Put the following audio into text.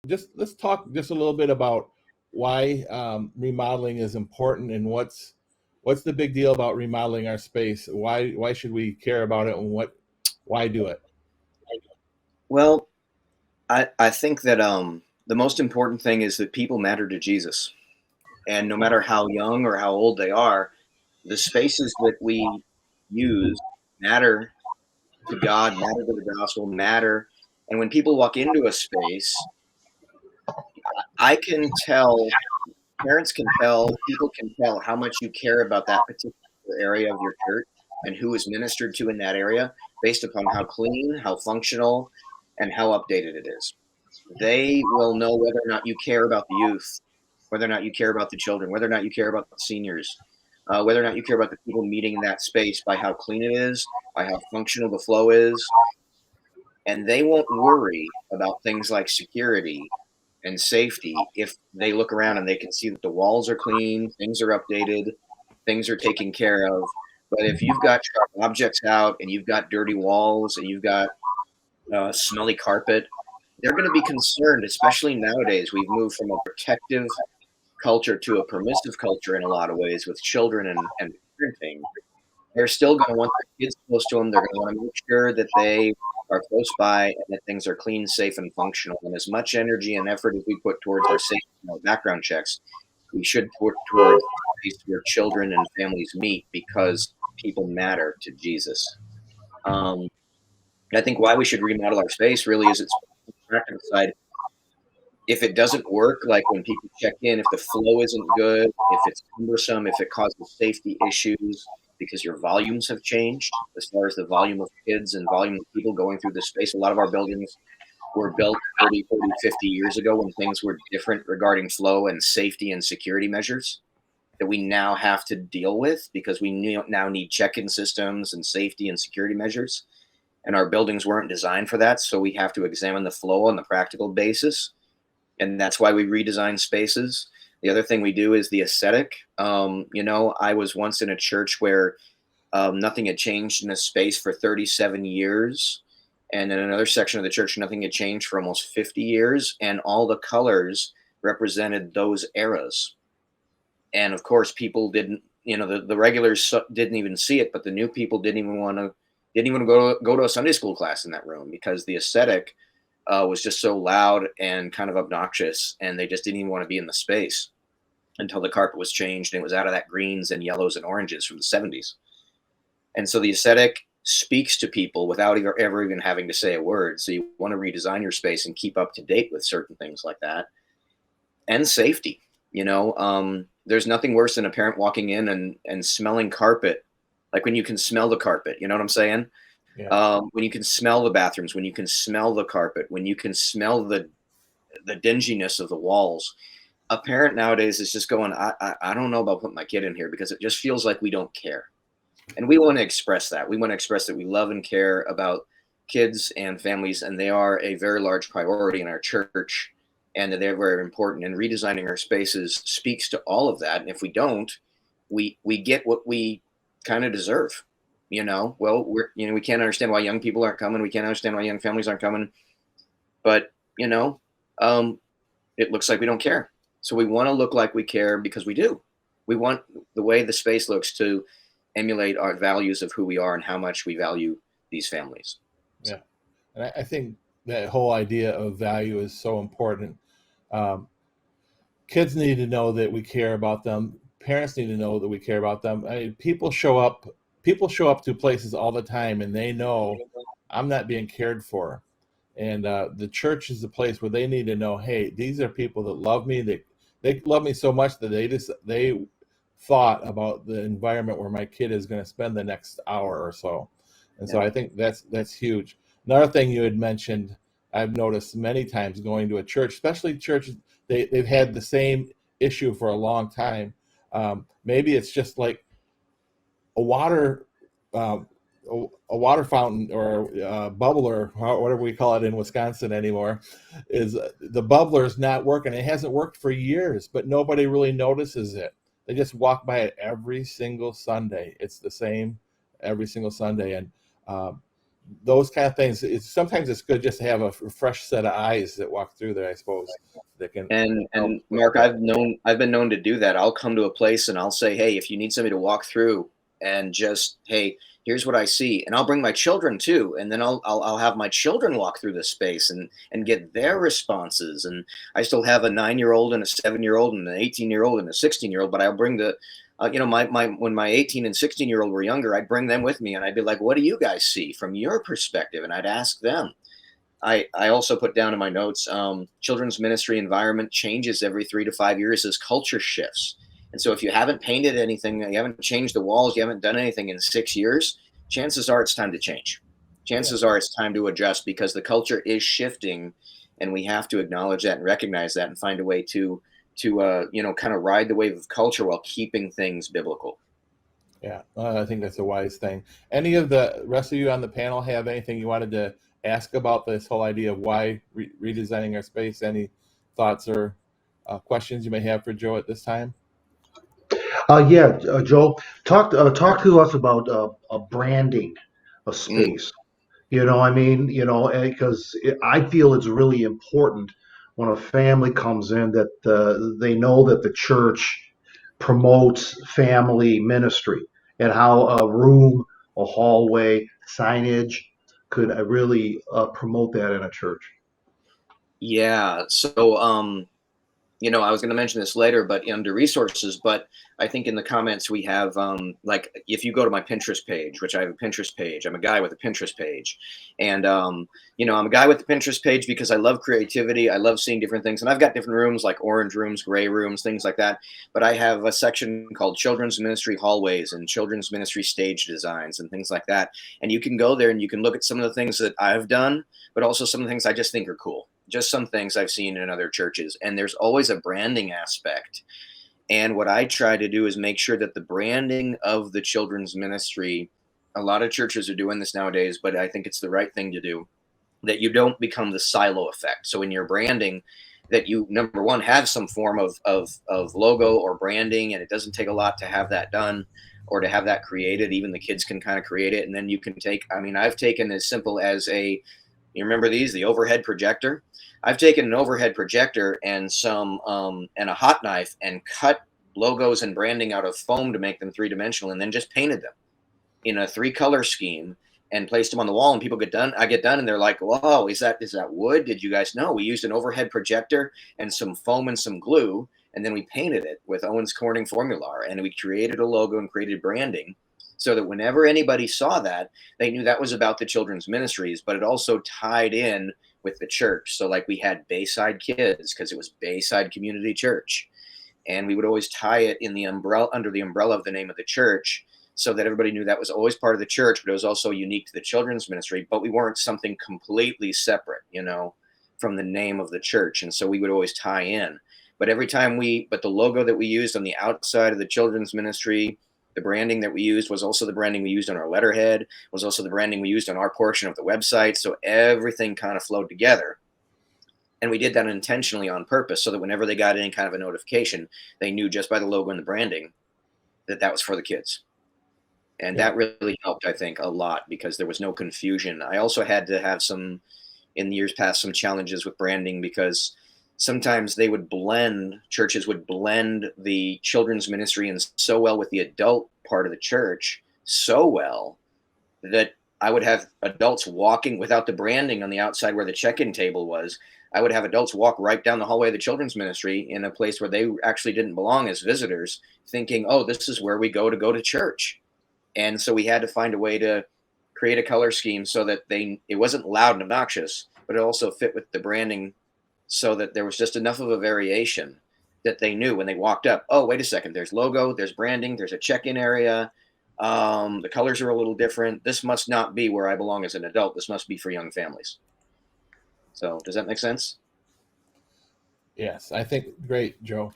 Just let's talk just a little bit about why remodeling is important and what's the big deal about remodeling our space. Why should we care about it, and why do it? Well, I think that the most important thing is that people matter to Jesus. And no matter how young or how old they are, the spaces that we use matter to God, matter to the gospel, matter. And when people walk into a space, I can tell, parents can tell, people can tell how much you care about that particular area of your church and who is ministered to in that area based upon how clean, how functional, and how updated it is. They will know whether or not you care about the youth, whether or not you care about the children, whether or not you care about the seniors, whether or not you care about the people meeting in that space by how clean it is, by how functional the flow is. And they won't worry about things like security and safety if they look around and they can see that the walls are clean, things are updated, things are taken care of. But if you've got sharp objects out and you've got dirty walls and you've got smelly carpet, they're going to be concerned, especially nowadays. We've moved from a protective culture to a permissive culture in a lot of ways with children and parenting. They're still going to want their kids close to them. They're going to want to make sure that they are close by and that things are clean, safe, and functional. And as much energy and effort as we put towards our safety and our background checks, we should put towards a place where children and families meet because people matter to Jesus. Um, I think why we should remodel our space really is it's practical side. If it doesn't work, like when people check in, if the flow isn't good, if it's cumbersome, if it causes safety issues because your volumes have changed as far as the volume of kids and volume of people going through the space. A lot of our buildings were built 30, 40, 50 years ago when things were different regarding flow and safety and security measures that we now have to deal with because we now need check-in systems and safety and security measures. And our buildings weren't designed for that. So we have to examine the flow on the practical basis. And that's why we redesign spaces. The other thing we do is the aesthetic. I was once in a church where nothing had changed in a space for 37 years. And in another section of the church, nothing had changed for almost 50 years. And all the colors represented those eras. And of course, people didn't, the regulars didn't even see it, but the new people didn't even want to go to a Sunday school class in that room because the aesthetic was just so loud and kind of obnoxious, and they just didn't even want to be in the space until the carpet was changed and it was out of that greens and yellows and oranges from the 70s. And so the aesthetic speaks to people without ever even having to say a word. So you want to redesign your space and keep up to date with certain things like that. And safety, there's nothing worse than a parent walking in and smelling carpet, like when you can smell the carpet, you know what I'm saying? Yeah. When you can smell the bathrooms, when you can smell the carpet, when you can smell the dinginess of the walls. A parent nowadays is just going, I don't know about putting my kid in here because it just feels like we don't care. And we want to express that. We want to express that we love and care about kids and families, and they are a very large priority in our church, and they're very important. And redesigning our spaces speaks to all of that. And if we don't, we get what we kind of deserve. Well, we can't understand why young people aren't coming. We can't understand why young families aren't coming. But, it looks like we don't care. So we want to look like we care because we do. We want the way the space looks to emulate our values of who we are and how much we value these families. Yeah. And I think that whole idea of value is so important. Um, Kids need to know that we care about them. Parents need to know that we care about them. I mean, people show up to places all the time and they know I'm not being cared for. And the church is the place where they need to know, hey, these are people that love me. They love me so much that they thought about the environment where my kid is going to spend the next hour or so. And so Yeah. I think that's huge. Another thing you had mentioned, I've noticed many times going to a church, especially churches, they've had the same issue for a long time. Maybe it's just like a water a water fountain or a bubbler, whatever we call it in Wisconsin anymore, is the bubbler is not working. It hasn't worked for years, but nobody really notices it. They just walk by it every single Sunday. It's the same every single Sunday, and um, those kind of things. Sometimes it's good just to have a fresh set of eyes that walk through there. I suppose that can help And with Mark, that. I've been known to do that. I'll come to a place and I'll say, hey, if you need somebody to walk through and just, hey, here's what I see, and I'll bring my children too, and then I'll have my children walk through this space and get their responses. And I still have a 9-year-old and a 7-year-old and an 18-year-old and a 16-year-old, but I'll bring the my when my 18 and 16-year-old were younger, I'd bring them with me and I'd be like, what do you guys see from your perspective? And I'd ask them. I also put down in my notes, children's ministry environment changes every 3 to 5 years as culture shifts. And so if you haven't painted anything, you haven't changed the walls, you haven't done anything in 6 years, chances are it's time to change. Yeah. Chances are it's time to adjust because the culture is shifting, and we have to acknowledge that and recognize that and find a way to kind of ride the wave of culture while keeping things biblical. Yeah, I think that's a wise thing. Any of the rest of you on the panel have anything you wanted to ask about this whole idea of why redesigning our space? Any thoughts or questions you may have for Joe at this time? Yeah, Joe, talk to us about branding a Mm, space. I mean, because I feel it's really important when a family comes in that they know that the church promotes family ministry and how a room, a hallway, signage could really promote that in a church. yeah. So I was going to mention this later, but under resources, but I think in the comments we have, like, if you go to my Pinterest page, which I have a Pinterest page, I'm a guy with a Pinterest page. And, I'm a guy with the Pinterest page because I love creativity. I love seeing different things. And I've got different rooms like orange rooms, gray rooms, things like that. But I have a section called children's ministry hallways and children's ministry stage designs and things like that. And you can go there and you can look at some of the things that I've done, but also some of the things I just think are cool, just some things I've seen in other churches. And there's always a branding aspect. And what I try to do is make sure that the branding of the children's ministry, a lot of churches are doing this nowadays, but I think it's the right thing to do, that you don't become the silo effect. So in your branding, that you, number one, have some form of logo or branding, and it doesn't take a lot to have that done or to have that created. Even the kids can kind of create it. And then you can take, I mean, I've taken as simple as you remember these, the overhead projector? I've taken an overhead projector and some and a hot knife and cut logos and branding out of foam to make them three-dimensional, and then just painted them in a three-color scheme and placed them on the wall. And people get done. I get done, and they're like, "Whoa, is that wood? Did you guys know we used an overhead projector and some foam and some glue, and then we painted it with Owens Corning Formular, and we created a logo and created branding." So that whenever anybody saw that, they knew that was about the children's ministries, but it also tied in with the church. So, like, we had Bayside Kids because it was Bayside Community Church, and we would always tie it in the umbrella, under the umbrella of the name of the church, so that everybody knew that was always part of the church, but it was also unique to the children's ministry. But we weren't something completely separate, from the name of the church. And so we would always tie in. But but the logo that we used on the outside of the children's ministry, the branding that we used was also the branding we used on our letterhead, was also the branding we used on our portion of the website. So everything kind of flowed together. And we did that intentionally on purpose so that whenever they got any kind of a notification, they knew just by the logo and the branding that that was for the kids. And Yeah. that really helped, I think, a lot because there was no confusion. I also had to have in the years past, some challenges with branding because sometimes churches would blend the children's ministry and so well with the adult part of the church so well that I would have adults walking without the branding on the outside where the check-in table was. I would have adults walk right down the hallway of the children's ministry in a place where they actually didn't belong as visitors, thinking, oh, this is where we go to church. And so we had to find a way to create a color scheme so that it wasn't loud and obnoxious, but it also fit with the branding so that there was just enough of a variation that they knew when they walked up, oh, wait a second, there's logo, there's branding, there's a check-in area. The colors are a little different. This must not be where I belong as an adult. This must be for young families. So does that make sense? Yes, I think great, Joe.